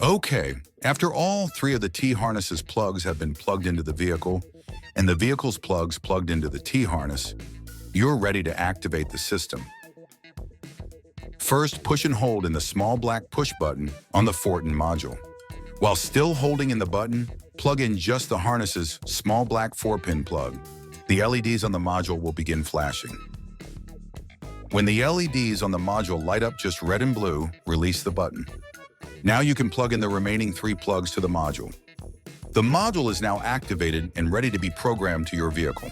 Okay, after all three of the T-harness's plugs have been plugged into the vehicle, and the vehicle's plugs plugged into the T-harness, you're ready to activate the system. First, push and hold in the small black push button on the fortin module. While still holding in the button, plug in just the harness's small black 4-pin plug. The LEDs on the module will begin flashing. When the LEDs on the module light up just red and blue, release the button. Now you can plug in the remaining 3 plugs to the module. The module is now activated and ready to be programmed to your vehicle.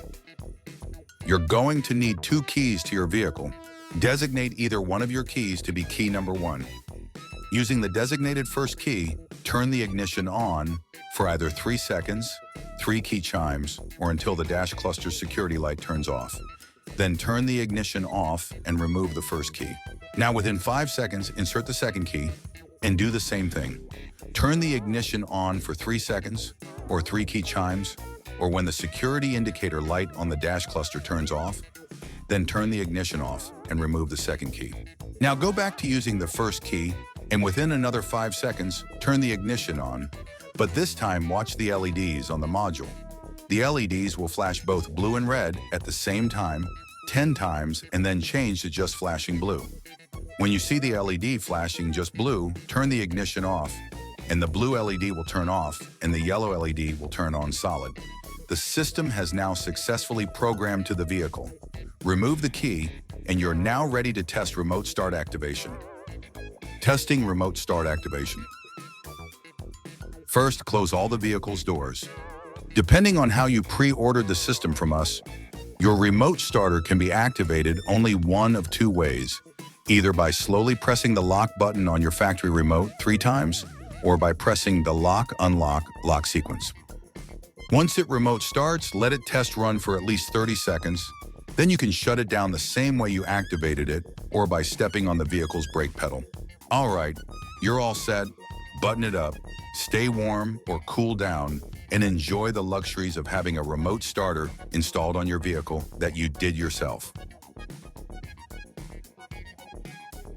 You're going to need 2 keys to your vehicle. Designate either one of your keys to be key number 1. Using the designated first key, turn the ignition on for either 3 seconds, 3 key chimes, or until the dash cluster security light turns off. Then turn the ignition off and remove the first key. Now within 5 seconds, insert the second key and do the same thing. Turn the ignition on for 3 seconds or 3 key chimes, or when the security indicator light on the dash cluster turns off, then turn the ignition off and remove the second key. Now go back to using the first key, and within another 5 seconds, turn the ignition on, but this time watch the LEDs on the module. The LEDs will flash both blue and red at the same time, 10 times, and then change to just flashing blue. When you see the LED flashing just blue, turn the ignition off, and the blue LED will turn off, and the yellow LED will turn on solid. The system has now successfully programmed to the vehicle. Remove the key, and you're now ready to test remote start activation. Testing remote start activation. First, close all the vehicle's doors. Depending on how you pre-ordered the system from us, your remote starter can be activated only one of 2 ways, either by slowly pressing the lock button on your factory remote 3 times, or by pressing the lock, unlock, lock sequence. Once it remote starts, let it test run for at least 30 seconds. Then you can shut it down the same way you activated it, or by stepping on the vehicle's brake pedal. All right, you're all set. Button it up, stay warm or cool down, and enjoy the luxuries of having a remote starter installed on your vehicle that you did yourself.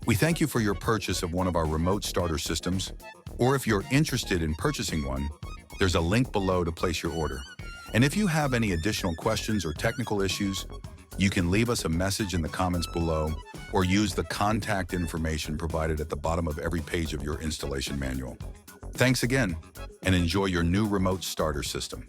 We thank you for your purchase of one of our remote starter systems, or if you're interested in purchasing one, there's a link below to place your order. And if you have any additional questions or technical issues, you can leave us a message in the comments below or use the contact information provided at the bottom of every page of your installation manual. Thanks again, and enjoy your new remote starter system.